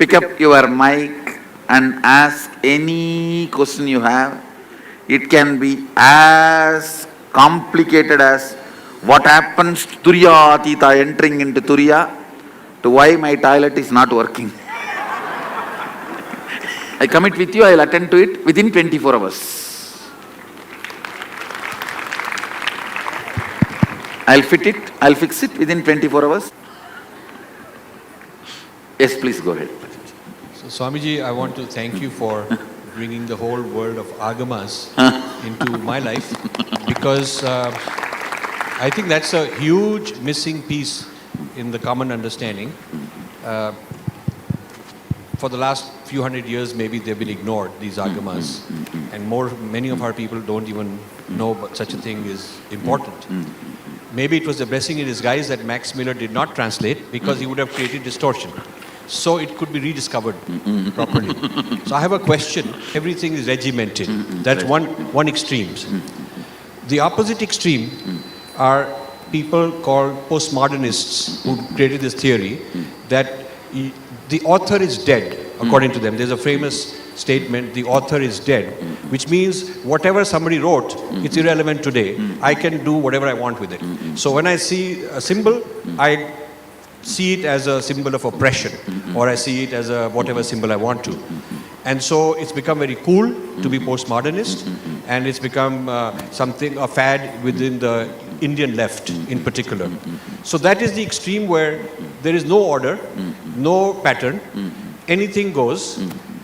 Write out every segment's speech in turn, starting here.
pick up your mic and ask any question you have. It can be as complicated as what happens to Turiya Atita entering into Turiya to why my toilet is not working. I commit with you, I will attend to it within 24 hours. I'll fix it within 24 hours. Yes, please go ahead. So Swamiji, I want to thank you for bringing the whole world of agamas into my life, because I think that's a huge missing piece in the common understanding. For the last few hundred years, maybe they've been ignored, these agamas, and many of our people don't even know such a thing is important. Maybe it was a blessing in disguise that Max Miller did not translate, because he would have created distortion. So it could be rediscovered properly. So I have a question. Everything is regimented. That's one extreme. The opposite extreme are people called postmodernists who created this theory that the author is dead, according to them. There's a famous statement, the author is dead, which means whatever somebody wrote, it's irrelevant today. I can do whatever I want with it. So when I see a symbol, I see it as a symbol of oppression, or I see it as a whatever symbol I want to. And so it's become very cool to be postmodernist, and it's become a fad within the Indian left in particular. So that is the extreme where there is no order, no pattern, anything goes,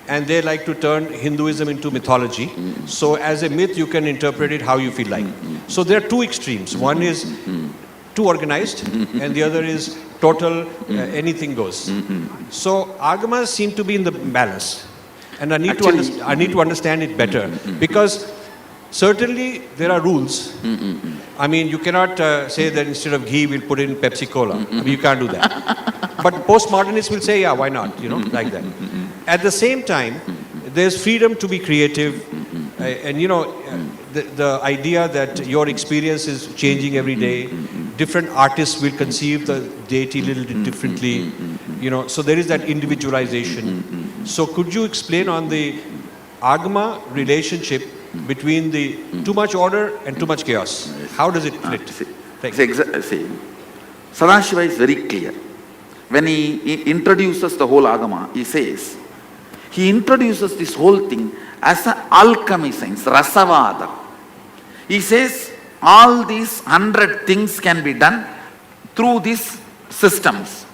and they like to turn Hinduism into mythology. So as a myth, you can interpret it how you feel like. So there are two extremes. One is too organized, and the other is total, anything goes. So agamas seem to be in the balance. And I need to understand it better, because certainly there are rules. I mean, you cannot say that instead of ghee, we'll put in Pepsi Cola. I mean, you can't do that. But postmodernists will say, yeah, why not? Like that. At the same time, there's freedom to be creative. And the idea that your experience is changing every day. Different artists will conceive the deity a little bit differently. So there is that individualization. So could you explain on the agama relationship between the too much order and too much chaos? How does it fit? See, Sadashiva is very clear. When he introduces the whole agama, he introduces this whole thing as an alchemy science, rasavada. He says all these 100 things can be done through these systems.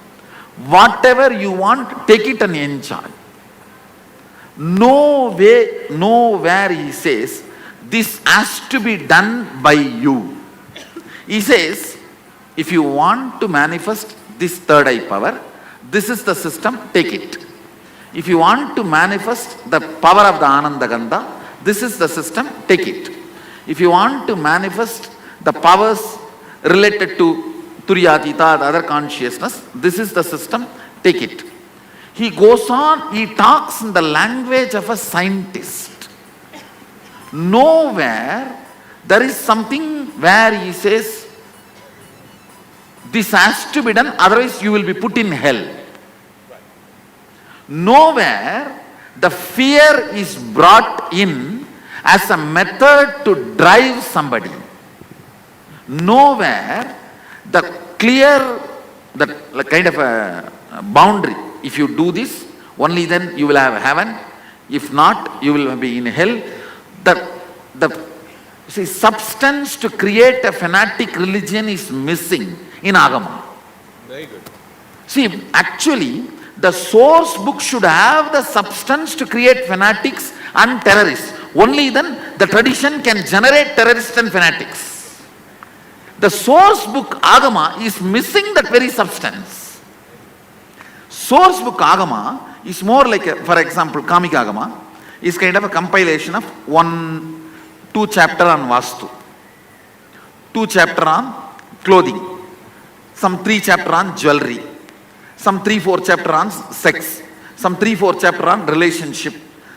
Whatever you want, take it and enjoy. Nowhere he says, this has to be done by you. He says, if you want to manifest this third eye power, this is the system, take it. If you want to manifest the power of the Ananda Gandha, this is the system, take it. If you want to manifest the powers related to Turiyatita, the other consciousness, this is the system, take it. He goes on, he talks in the language of a scientist. Nowhere there is something where he says, this has to be done, otherwise you will be put in hell. Nowhere the fear is brought in as a method to drive somebody. Nowhere the clear, the kind of a boundary. If you do this, only then you will have heaven. If not, you will be in hell. The substance to create a fanatic religion is missing in Agama. Very good. See, actually, the source book should have the substance to create fanatics and terrorists. Only then the tradition can generate terrorists and fanatics. The source book Agama is missing that very substance. Source book Agama is more like, for example, Kamika Agama is kind of a compilation of 2 chapter on Vastu, 2 chapter on clothing, some 3 chapter on jewelry, some 3-4 chapter on sex, some 3-4 chapter on relationship,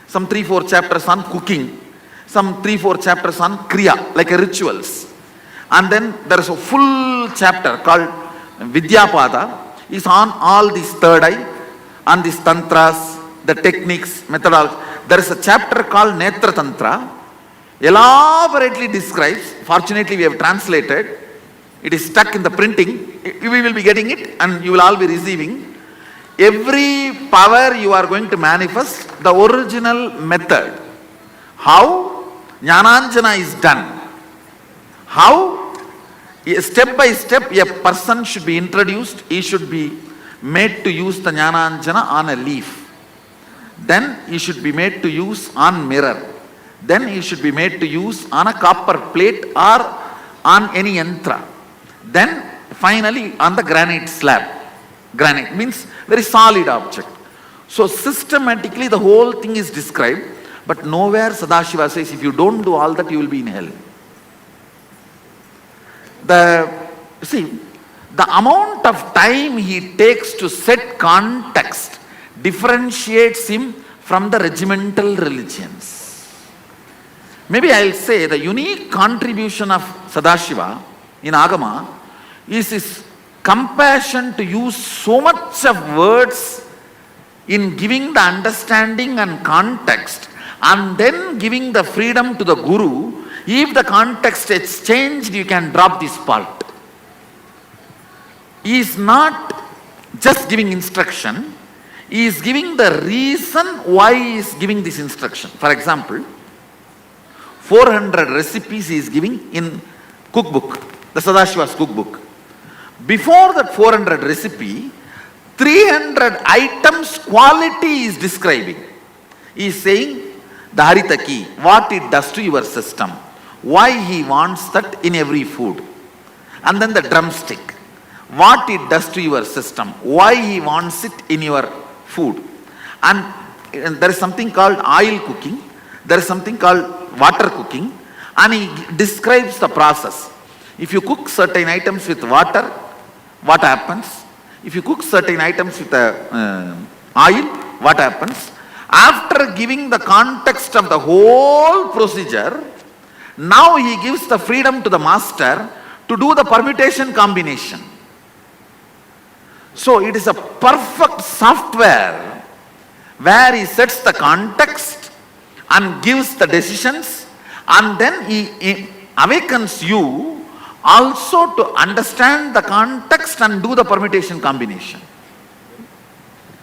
some 3-4 chapters on cooking, some 3-4 chapters on kriya, like rituals. And then there is a full chapter called Vidyapada, is on all this third eye, on these tantras, the techniques, methodology. There is a chapter called Netra Tantra, elaborately describes. Fortunately, we have translated. It is stuck in the printing. We will be getting it and you will all be receiving. Every power you are going to manifest, the original method. How Jnananjana is done. How step by step a person should be introduced. He should be made to use the Jnananjana on a leaf. Then he should be made to use on mirror. Then he should be made to use on a copper plate or on any yantra. Then finally on the granite slab. Granite means very solid object. So systematically the whole thing is described, but nowhere Sadashiva says if you don't do all that you will be in hell. The amount of time he takes to set context differentiates him from the regimental religions. Maybe I'll say the unique contribution of Sadashiva in Agama is his compassion to use so much of words in giving the understanding and context and then giving the freedom to the Guru. If the context is changed, you can drop this part. He is not just giving instruction, he is giving the reason why he is giving this instruction. For example, 400 recipes he is giving in cookbook, the Sadashiva's cookbook. Before that 400 recipe, 300 items quality is describing. He is saying the haritaki, what it does to your system, why he wants that in every food. And then the drumstick, what it does to your system, why he wants it in your food. And there is something called oil cooking, there is something called water cooking, and he describes the process. If you cook certain items with water, what happens? If you cook certain items with oil, what happens? After giving the context of the whole procedure, now he gives the freedom to the master to do the permutation combination. So it is a perfect software where he sets the context and gives the decisions, and then he awakens you also to understand the context and do the permutation combination.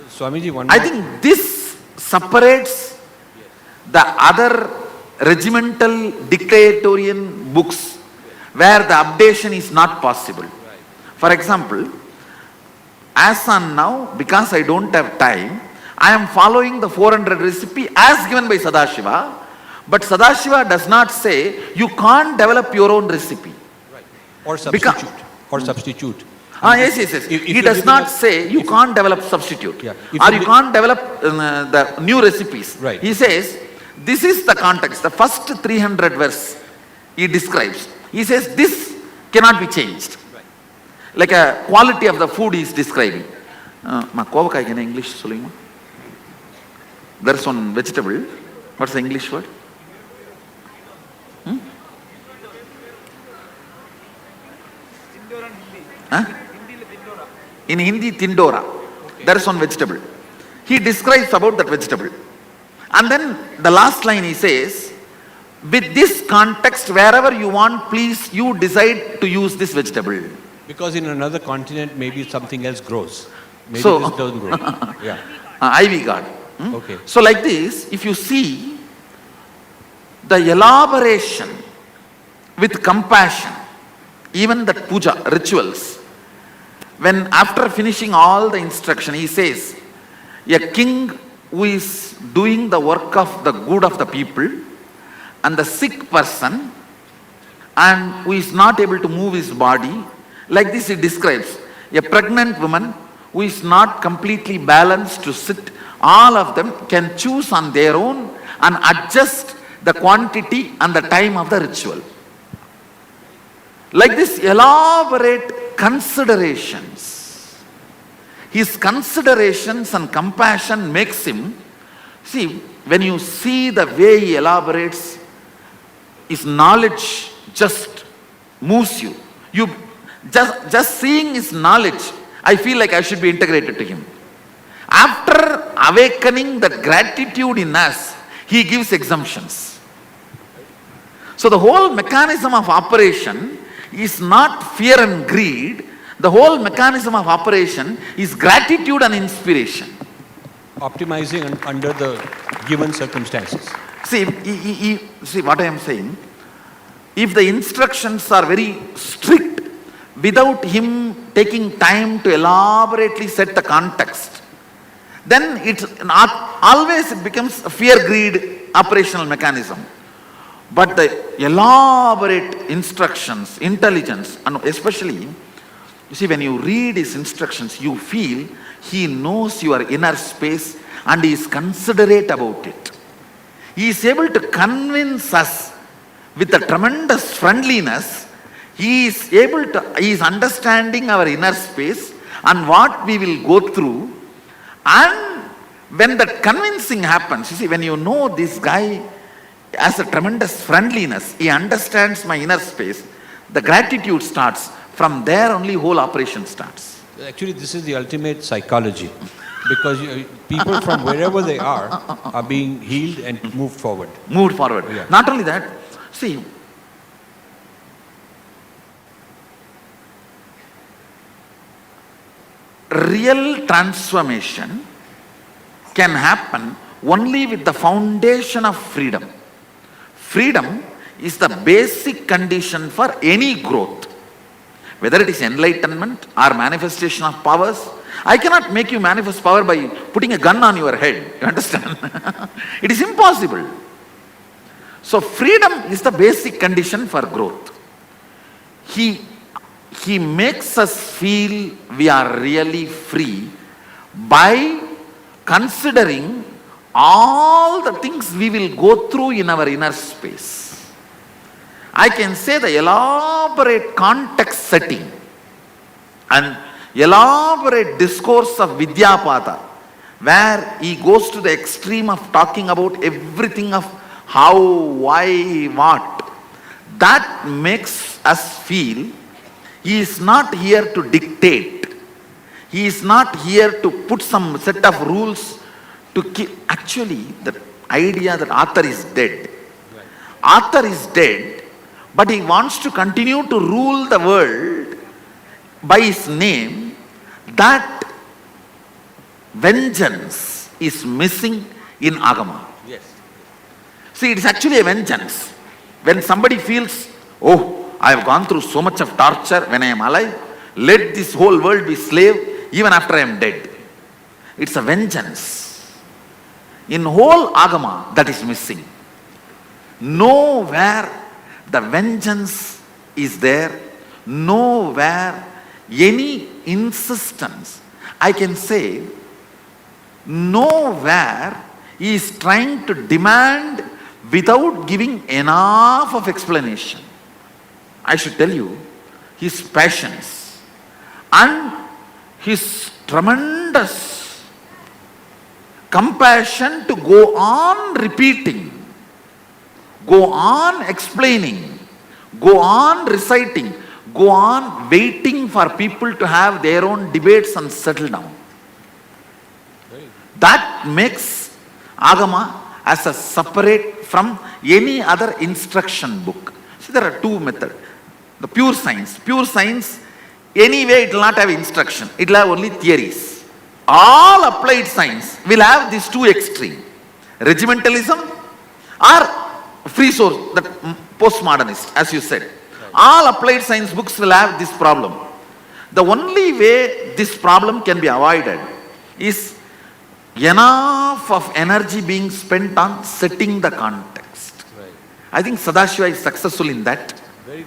Swamiji, one I think this separates the other regimental dictatorial books where the updation is not possible. For example, as on now, because I don't have time, I am following the 400 recipe as given by Sadashiva, but Sadashiva does not say you can't develop your own recipe. Or substitute. Or substitute. Yes. He does not say you can't develop substitute. Yeah. Or you can't develop the new recipes. Right. He says, this is the context. The first 300 verse he describes. He says this cannot be changed. Right. Like a quality of the food he is describing. Kovakayi in English solunga. There's one vegetable. What's the English word? In Hindi, tindora. Okay. There is one vegetable. He describes about that vegetable. And then the last line he says, with this context, wherever you want, please, you decide to use this vegetable. Because in another continent, maybe something else grows. Maybe So, this doesn't grow. Yeah. Ivy God. Okay. So like this, if you see the elaboration with compassion, even that puja, rituals, when after finishing all the instruction, he says, a king who is doing the work of the good of the people and the sick person and who is not able to move his body, like this he describes, a pregnant woman who is not completely balanced to sit, all of them can choose on their own and adjust the quantity and the time of the ritual. Like this elaborate considerations. His considerations and compassion makes him, see, when you see the way he elaborates, his knowledge just moves you. You just seeing his knowledge, I feel like I should be integrated to him. After awakening that gratitude in us, he gives exemptions. So the whole mechanism of operation is not fear and greed. The whole mechanism of operation is gratitude and inspiration. Optimizing under the given circumstances. See what I am saying. If the instructions are very strict, without him taking time to elaborately set the context, then it becomes a fear-greed operational mechanism. But the elaborate instructions, intelligence, and especially, you see, when you read his instructions, you feel he knows your inner space and he is considerate about it. He is able to convince us with a tremendous friendliness. He is understanding our inner space and what we will go through. And when that convincing happens, you see, when you know this guy has a tremendous friendliness, he understands my inner space, the gratitude starts. From there only whole operation starts. Actually, this is the ultimate psychology, because people from wherever they are being healed and moved forward. Moved forward. Yeah. Not only that, see, real transformation can happen only with the foundation of freedom. Freedom is the basic condition for any growth. Whether it is enlightenment or manifestation of powers, I cannot make you manifest power by putting a gun on your head. You understand? It is impossible. So freedom is the basic condition for growth. He makes us feel we are really free by considering all the things we will go through in our inner space. I can say the elaborate context setting and elaborate discourse of Vidyapata, where he goes to the extreme of talking about everything of how, why, what. That makes us feel he is not here to dictate. He is not here to put some set of rules to keep. Actually, the idea that author is dead. Right. Author is dead, but he wants to continue to rule the world by his name. That vengeance is missing in Agama. Yes. See, it is actually a vengeance. When somebody feels, oh, I have gone through so much of torture when I am alive, let this whole world be slave even after I am dead. It's a vengeance. In whole Agama, that is missing. Nowhere the vengeance is there, nowhere any insistence. I can say, nowhere he is trying to demand without giving enough of explanation. I should tell you, his passions and his tremendous compassion to go on repeating, go on explaining, go on reciting, go on waiting for people to have their own debates and settle down. That makes Agama as a separate from any other instruction book. See, there are two methods. The pure science, anyway it will not have instruction, it will have only theories. All applied science will have these two extremes, regimentalism or free source, that postmodernist, as you said. Right. All applied science books will have this problem. The only way this problem can be avoided is enough of energy being spent on setting the context. Right. I think Sadashiva is successful in that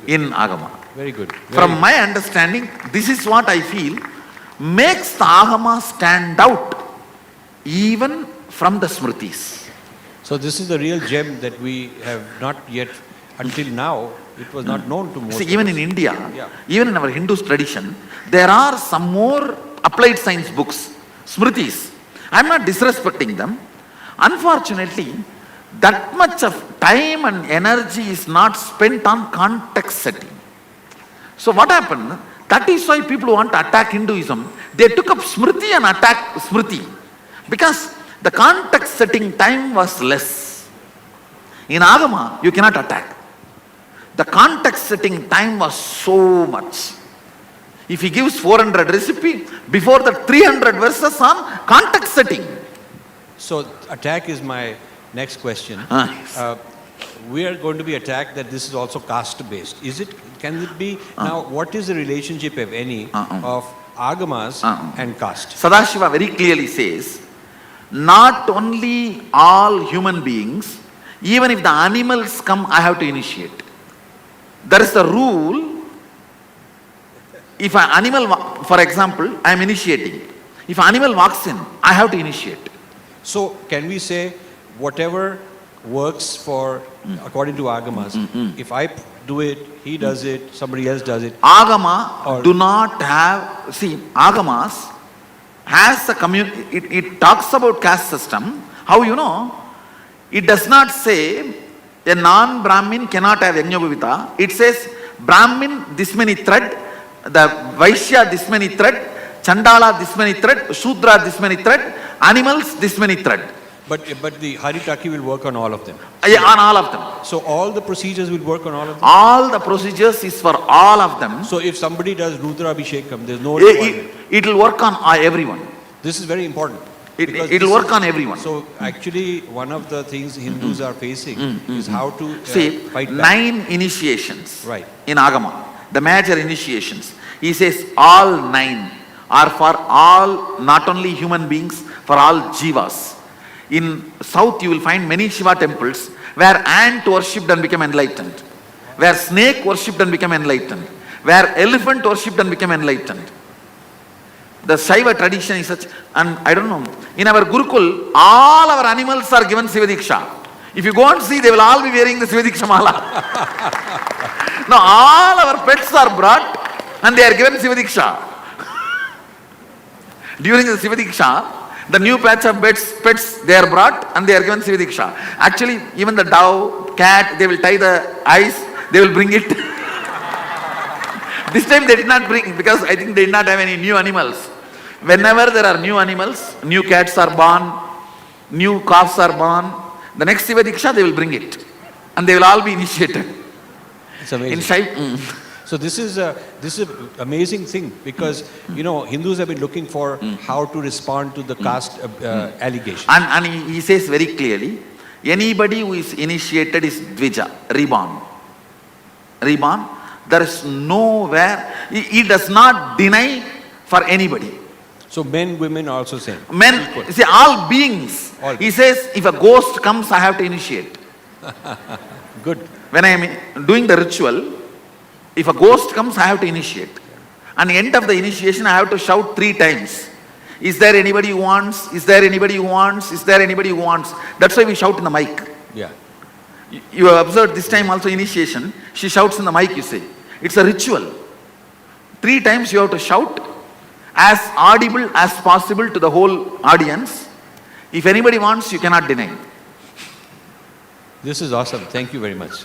in Agama. Very good. From my understanding, this is what I feel makes the Agama stand out even from the Smritis. So this is the real gem that we have not yet, until now, it was not known to most. See, even in India, even in our Hindu tradition, there are some more applied science books, Smritis. I am not disrespecting them. Unfortunately, that much of time and energy is not spent on context setting. So what happened? That is why people who want to attack Hinduism, they took up Smriti and attacked Smriti. Because the context setting time was less. In Agama, you cannot attack. The context setting time was so much. If he gives 400 recipe, before the 300 verses on context setting. So attack is my next question. Yes. We are going to be attacked that this is also caste based. Is it? Can it be? Now, what is the relationship, if any, of agamas and caste? Sadashiva very clearly says, not only all human beings, even if the animals come, I have to initiate. There is a rule. If an animal, for example, I am initiating. If an animal walks in, I have to initiate. So, can we say whatever works for, according to agamas, if I do it, he does it, somebody else does it? Agama Or- do not have, see, Agamas has a community, it talks about caste system. How you know? It does not say a non-Brahmin cannot have Yajñopavita. It says Brahmin this many thread, the Vaishya this many thread, Chandala this many thread, Shudra this many thread, animals this many thread. But the Haritaki will work on all of them. Yeah, on all of them. So all the procedures will work on all of them. All the procedures is for all of them. So if somebody does Rudra Abhishekam, there's no It requirement. will work on everyone. This is very important. It because will this work is- on everyone. So actually, one of the things Hindus are facing is how to See, fight back. 9 initiations Right. in Agama, the major initiations. He says all 9 are for all, not only human beings, for all jivas. In south you will find many Shiva temples where ant worshipped and became enlightened, where snake worshipped and became enlightened, where elephant worshipped and became enlightened. The Shaiva tradition is such, and I don't know, in our Gurukul, all our animals are given Sivadiksha. If you go and see, they will all be wearing the Sivadiksha mala. Now all our pets are brought and they are given Sivadiksha. During the Sivadiksha, the new batch of pets they are brought and they are given Sivadiksha. Actually, even the dove, cat, they will tie the eyes, they will bring it. This time they did not bring, because I think they did not have any new animals. Whenever there are new animals, new cats are born, new calves are born, the next Sivadiksha they will bring it. And they will all be initiated. It's amazing. In Shaiva, So this is an amazing thing because you know Hindus have been looking for how to respond to the caste allegation. and he says very clearly, anybody who is initiated is Dvija, reborn. Reborn. There is nowhere, he does not deny for anybody. So men, women are also same. Men, Equal. see, all beings. All He says, if a ghost comes, I have to initiate. Good. When I am doing the ritual, if a ghost comes, I have to initiate. And end of the initiation, I have to shout 3 times. Is there anybody who wants? Is there anybody who wants? Is there anybody who wants? That's why we shout in the mic. Yeah. You have observed this time also initiation, she shouts in the mic, you say. It's a ritual. 3 times you have to shout as audible as possible to the whole audience. If anybody wants, you cannot deny. This is awesome. Thank you very much.